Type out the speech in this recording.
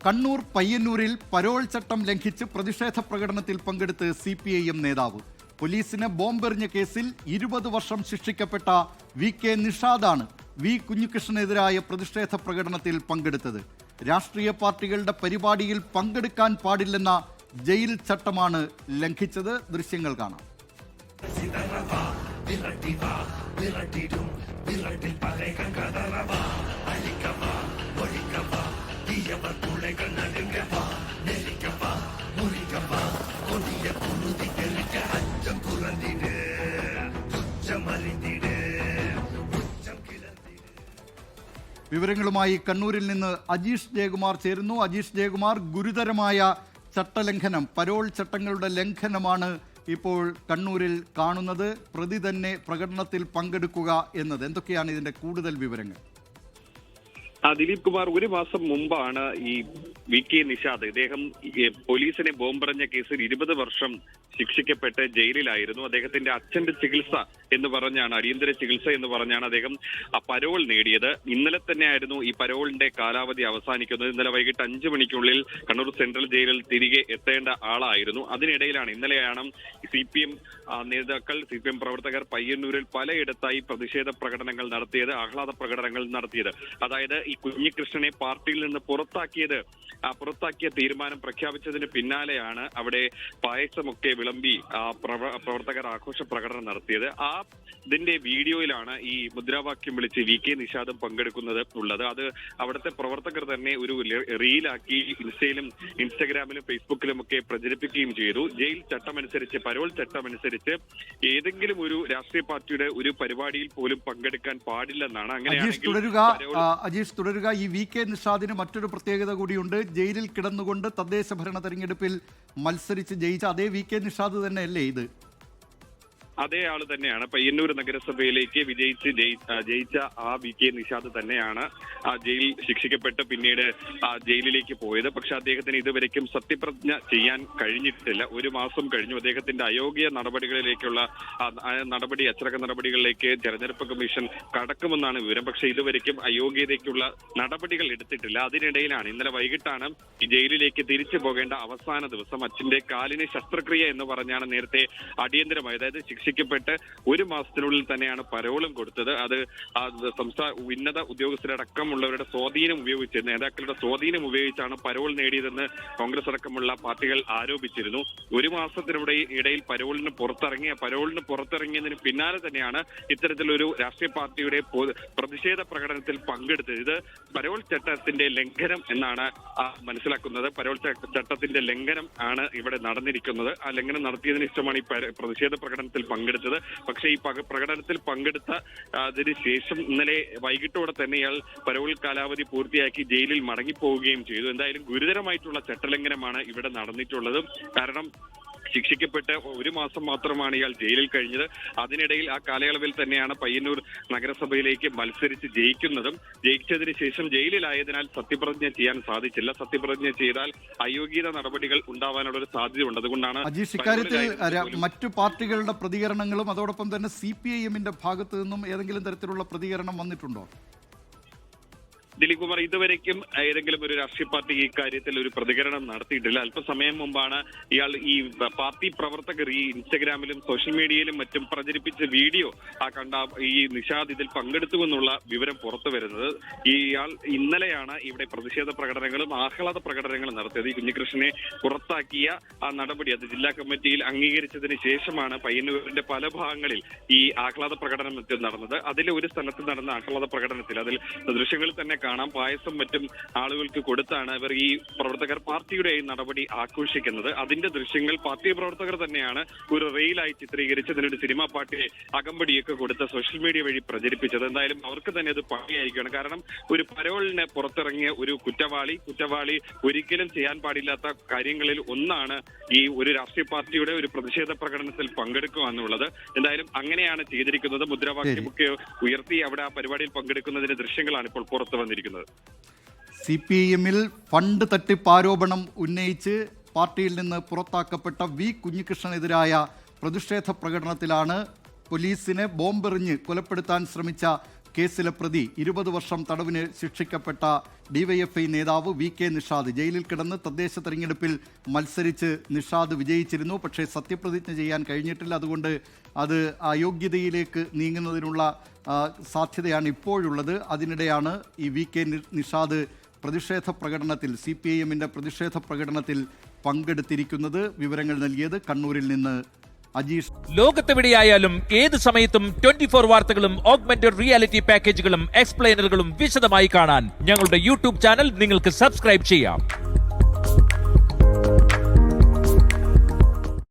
കണ്ണൂർ പയ്യന്നൂരിൽ പരോൾ ചട്ടം ലംഘിച്ച് പ്രതിഷേധ പ്രകടനത്തിൽ പങ്കെടുത്ത് CPIM നേതാവ്. പോലീസിന് ബോംബെറിഞ്ഞ കേസിൽ 20 വർഷം ശിക്ഷിക്കപ്പെട്ട VK നിഷാദാണ് വി കുഞ്ഞികൃഷ്ണനെതിരായ പ്രതിഷേധ പ്രകടനത്തിൽ പങ്കെടുത്തത്. രാഷ്ട്രീയ പാർട്ടികളുടെ പരിപാടിയിൽ പങ്കെടുക്കാൻ പാടില്ലെന്ന ജയിൽ ചട്ടമാണ് ലംഘിച്ചത്. ദൃശ്യങ്ങൾ കാണാം. വിവരങ്ങളുമായി കണ്ണൂരിൽ നിന്ന് അജീഷ് ജയകുമാർ ചേരുന്നു. അജീഷ് ജയകുമാർ, ഗുരുതരമായ ചട്ടലംഘനം, പരോൾ ചട്ടങ്ങളുടെ ലംഘനമാണ് ഇപ്പോൾ കണ്ണൂരിൽ കാണുന്നത്. പ്രതി തന്നെ പ്രകടനത്തിൽ പങ്കെടുക്കുക എന്നത് എന്തൊക്കെയാണ് ഇതിന്റെ കൂടുതൽ വിവരങ്ങൾ? ദിലീപ് കുമാർ, ഒരു മാസം മുമ്പാണ് ഈ VK നിഷാദ്, ഇദ്ദേഹം പോലീസിനെ ബോംബെറിഞ്ഞ കേസിൽ 20 വർഷം ശിക്ഷിക്കപ്പെട്ട് ജയിലിലായിരുന്നു. അദ്ദേഹത്തിന്റെ അച്ഛന്റെ ചികിത്സ എന്ന് പറഞ്ഞാണ്, അടിയന്തര ചികിത്സ എന്ന് പറഞ്ഞാണ് അദ്ദേഹം പരോൾ നേടിയത്. ഇന്നലെ തന്നെയായിരുന്നു ഈ പരോളിന്റെ കാലാവധി അവസാനിക്കുന്നത്. ഇന്നലെ വൈകിട്ട് 5 മണിക്കുള്ളിൽ കണ്ണൂർ സെൻട്രൽ ജയിലിൽ തിരികെ എത്തേണ്ട ആളായിരുന്നു. അതിനിടയിലാണ് ഇന്നലെയാണ് CPM നേതാക്കൾ, CPM പ്രവർത്തകർ പയ്യന്നൂരിൽ പലയിടത്തായി പ്രതിഷേധ പ്രകടനങ്ങൾ നടത്തിയത്, ആഹ്ലാദ പ്രകടനങ്ങൾ നടത്തിയത്. അതായത് ഈ കുഞ്ഞികൃഷ്ണനെ പാർട്ടിയിൽ നിന്ന് പുറത്താക്കിയ തീരുമാനം പ്രഖ്യാപിച്ചതിന് പിന്നാലെയാണ് അവിടെ പായസമൊക്കെ വിളമ്പി പ്രവർത്തകർ ആഘോഷ പ്രകടനം നടത്തിയത്. ഇതിന്റെ വീഡിയോയിലാണ് ഈ മുദ്രാവാക്യം വിളിച്ച് VK നിഷാദും പങ്കെടുക്കുന്നത് ഉള്ളത്. അത് അവിടുത്തെ പ്രവർത്തകർ തന്നെ ഒരു റീലാക്കി ഇൻസ്റ്റഗ്രാമിലും ഫേസ്ബുക്കിലും ഒക്കെ പ്രചരിപ്പിക്കുകയും ചെയ്തു. ജയിൽ ചട്ടമനുസരിച്ച്, പരോൾ ചട്ടമനുസരിച്ച് ഏതെങ്കിലും ഒരു രാഷ്ട്രീയ പാർട്ടിയുടെ ഒരു പരിപാടിയിൽ പോലും പങ്കെടുക്കാൻ പാടില്ലെന്നാണ്. അങ്ങനെയാണെങ്കിൽ തുടരുക. ഈ VK നിഷാദിന് മറ്റൊരു പ്രത്യേകത കൂടിയുണ്ട്. ജയിലിൽ കിടന്നുകൊണ്ട് തദ്ദേശ ഭരണ തെരഞ്ഞെടുപ്പിൽ മത്സരിച്ച് ജയിച്ച അതേ VK നിഷാദ് തന്നെയല്ലേ ഇത്? അതേ ആള് തന്നെയാണ്. പയ്യന്നൂർ നഗരസഭയിലേക്ക് ജയിച്ച ആ VK നിഷാദ് തന്നെയാണ് ജയിൽ ശിക്ഷിക്കപ്പെട്ട് പിന്നീട് ജയിലിലേക്ക് പോയത്. പക്ഷെ അദ്ദേഹത്തിന് ഇതുവരെയ്ക്കും സത്യപ്രതിജ്ഞ ചെയ്യാൻ കഴിഞ്ഞിട്ടില്ല. ഒരു മാസം കഴിഞ്ഞു. അദ്ദേഹത്തിന്റെ അയോഗ്യ നടപടികളിലേക്കുള്ള അച്ചടക്ക നടപടികളിലേക്ക് തെരഞ്ഞെടുപ്പ് കമ്മീഷൻ കടക്കുമെന്നാണ് വിവരം. പക്ഷെ ഇതുവരെയ്ക്കും അയോഗ്യതയ്ക്കുള്ള നടപടികൾ എടുത്തിട്ടില്ല. അതിനിടയിലാണ് ഇന്നലെ വൈകിട്ടാണ് ഈ ജയിലിലേക്ക് തിരിച്ചു പോകേണ്ട അവസാന ദിവസം. അച്ഛന്റെ കാലിന് ശസ്ത്രക്രിയ എന്ന് പറഞ്ഞാണ് നേരത്തെ അടിയന്തരമായി, അതായത് ശിക്ഷിക്കപ്പെട്ട് ഒരു മാസത്തിനുള്ളിൽ തന്നെയാണ് പരോളും കൊടുത്തത്. അത് സംസ്ഥാന ഉന്നത ഉദ്യോഗസ്ഥരടക്കമുള്ളവരുടെ സ്വാധീനം ഉപയോഗിച്ച്, നേതാക്കളുടെ സ്വാധീനം ഉപയോഗിച്ചാണ് പരോൾ നേടിയതെന്ന് കോൺഗ്രസ് അടക്കമുള്ള പാർട്ടികൾ ആരോപിച്ചിരുന്നു. ഒരു മാസത്തിനിടയിൽ പരോളിന് പുറത്തിറങ്ങിയതിന് പിന്നാലെ തന്നെയാണ് ഇത്തരത്തിലൊരു രാഷ്ട്രീയ പാർട്ടിയുടെ പ്രതിഷേധ പ്രകടനത്തിൽ പങ്കെടുത്തത്. ഇത് പരോൾ ചട്ടത്തിന്റെ ലംഘനം എന്നാണ് മനസ്സിലാക്കുന്നത്. പരോൾ ചട്ടത്തിന്റെ ലംഘനം ആണ് ഇവിടെ നടന്നിരിക്കുന്നത്. ആ ലംഘനം നടത്തിയതിന് ഇഷ്ടമാണ് ഈ പ്രതിഷേധ പ്രകടനത്തിൽ പങ്കെടുത്തത്. പക്ഷേ ഈ പ്രകടനത്തിൽ പങ്കെടുത്തതിന് ശേഷം ഇന്നലെ വൈകിട്ടോടെ തന്നെ ഇയാൾ പരോൾ കാലാവധി പൂർത്തിയാക്കി ജയിലിൽ മടങ്ങിപ്പോവുകയും ചെയ്തു. എന്തായാലും ഗുരുതരമായിട്ടുള്ള ചട്ടലംഘനമാണ് ഇവിടെ നടന്നിട്ടുള്ളത്. കാരണം ശിക്ഷിക്കപ്പെട്ട് ഒരു മാസം മാത്രമാണ് ഇയാൾ ജയിലിൽ കഴിഞ്ഞത്. അതിനിടയിൽ ആ കാലയളവിൽ തന്നെയാണ് പയ്യന്നൂർ നഗരസഭയിലേക്ക് മത്സരിച്ച് ജയിച്ചതിന് ശേഷം ജയിലിലായതിനാൽ സത്യപ്രതിജ്ഞ ചെയ്യാൻ സാധിച്ചില്ല. സത്യപ്രതിജ്ഞ ചെയ്താൽ അയോഗ്യത നടപടികൾ ഉണ്ടാവാനുള്ള ഒരു സാധ്യതയുണ്ട്. അതുകൊണ്ടാണ് ഇക്കാര്യത്തിൽ മറ്റു പാർട്ടികളുടെ പ്രതികരണങ്ങളും അതോടൊപ്പം തന്നെ CPIMന്റെ ഭാഗത്തു നിന്നും ഏതെങ്കിലും തരത്തിലുള്ള പ്രതികരണം വന്നിട്ടുണ്ടോ? ദിലീപ് കുമാർ, ഇതുവരെയ്ക്കും ഏതെങ്കിലും ഒരു രാഷ്ട്രീയ പാർട്ടി ഈ കാര്യത്തിൽ ഒരു പ്രതികരണം നടത്തിയിട്ടില്ല. അല്പസമയം മുമ്പാണ് ഇയാൾ ഈ പാർട്ടി പ്രവർത്തകർ ഈ ഇൻസ്റ്റഗ്രാമിലും സോഷ്യൽ മീഡിയയിലും മറ്റും പ്രചരിപ്പിച്ച വീഡിയോ കണ്ട ഈ നിഷാദ് ഇതിൽ പങ്കെടുത്തുവെന്നുള്ള വിവരം പുറത്തു വരുന്നത്. ഇയാൾ ഇന്നലെയാണ് ഇവിടെ പ്രതിഷേധ പ്രകടനങ്ങളും ആഹ്ലാദ പ്രകടനങ്ങളും നടത്തിയത്. ഈ കുഞ്ഞികൃഷ്ണനെ പുറത്താക്കിയ ആ നടപടി അത് ജില്ലാ കമ്മിറ്റിയിൽ അംഗീകരിച്ചതിന് ശേഷമാണ് പയ്യന്നൂരിന്റെ പല ഭാഗങ്ങളിൽ ഈ ആഹ്ലാദ പ്രകടനം നടന്നത്. അതിലെ ഒരു സ്ഥലത്ത് നടന്ന ആഹ്ലാദ പ്രകടനത്തിൽ അതിൽ ദൃശ്യങ്ങളിൽ തന്നെ കാണാം, പായസം മറ്റും ആളുകൾക്ക് കൊടുത്താണ് ഇവർ ഈ പ്രവർത്തകർ പാർട്ടിയുടെ ഈ നടപടി ആഘോഷിക്കുന്നത്. അതിന്റെ ദൃശ്യങ്ങൾ പാർട്ടി പ്രവർത്തകർ തന്നെയാണ് ഒരു റീലായി ചിത്രീകരിച്ച് അതിനൊരു സിനിമാ പാർട്ടിയെ അകമ്പടിയൊക്കെ കൊടുത്ത് സോഷ്യൽ മീഡിയ വഴി പ്രചരിപ്പിച്ചത്. എന്തായാലും അവർക്ക് തന്നെ അത് പണിയായിരിക്കുകയാണ്. കാരണം ഒരു പരോളിന് പുറത്തിറങ്ങിയ ഒരു കുറ്റവാളി ഒരിക്കലും ചെയ്യാൻ പാടില്ലാത്ത കാര്യങ്ങളിൽ ഒന്നാണ് ഈ ഒരു രാഷ്ട്രീയ പാർട്ടിയുടെ ഒരു പ്രതിഷേധ പ്രകടനത്തിൽ പങ്കെടുക്കുക എന്നുള്ളത്. എന്തായാലും അങ്ങനെയാണ് ചെയ്തിരിക്കുന്നത്. മുദ്രാവാക്യമൊക്കെ ഉയർത്തി അവിടെ ആ പരിപാടിയിൽ പങ്കെടുക്കുന്നതിന്റെ ദൃശ്യങ്ങളാണ് ഇപ്പോൾ പുറത്തു വന്നിരിക്കുന്നത്. CPIMൽ ഫണ്ട് തട്ടിപ്പ് ആരോപണം ഉന്നയിച്ച് പാർട്ടിയിൽ നിന്ന് പുറത്താക്കപ്പെട്ട വി കുഞ്ഞികൃഷ്ണനെതിരായ പ്രതിഷേധ പ്രകടനത്തിലാണ് പോലീസിനെ ബോംബെറിഞ്ഞ് കൊലപ്പെടുത്താൻ ശ്രമിച്ച കേസിലെ പ്രതി 20 വർഷം തടവിന് ശിക്ഷിക്കപ്പെട്ട ഡിവൈഎഫ്ഐ നേതാവ് VK നിഷാദ് ജയിലിൽ കിടന്ന് തദ്ദേശ തെരഞ്ഞെടുപ്പിൽ മത്സരിച്ച് നിഷാദ് വിജയിച്ചിരുന്നു. പക്ഷേ സത്യപ്രതിജ്ഞ ചെയ്യാൻ കഴിഞ്ഞിട്ടില്ല. അതുകൊണ്ട് അത് അയോഗ്യതയിലേക്ക് നീങ്ങുന്നതിനുള്ള സാധ്യതയാണ് ഇപ്പോഴുള്ളത്. അതിനിടെയാണ് ഈ VK നിഷാദ് പ്രതിഷേധ പ്രകടനത്തിൽ CPIMന്റെ പ്രതിഷേധ പ്രകടനത്തിൽ പങ്കെടുത്തിരിക്കുന്നത്. വിവരങ്ങൾ നൽകിയത് കണ്ണൂരിൽ നിന്ന് അജീഷ്. ലോകത്തെവിടെയായാലും ഏത് സമയത്തും 24 വാർത്തകളും ഓഗ്മെന്റഡ് റിയാലിറ്റി പാക്കേജുകളും എക്സ്പ്ലെയിനറുകളും വിശദമായി കാണാൻ ഞങ്ങളുടെ യൂട്യൂബ് ചാനൽ നിങ്ങൾക്ക് സബ്സ്ക്രൈബ് ചെയ്യാം.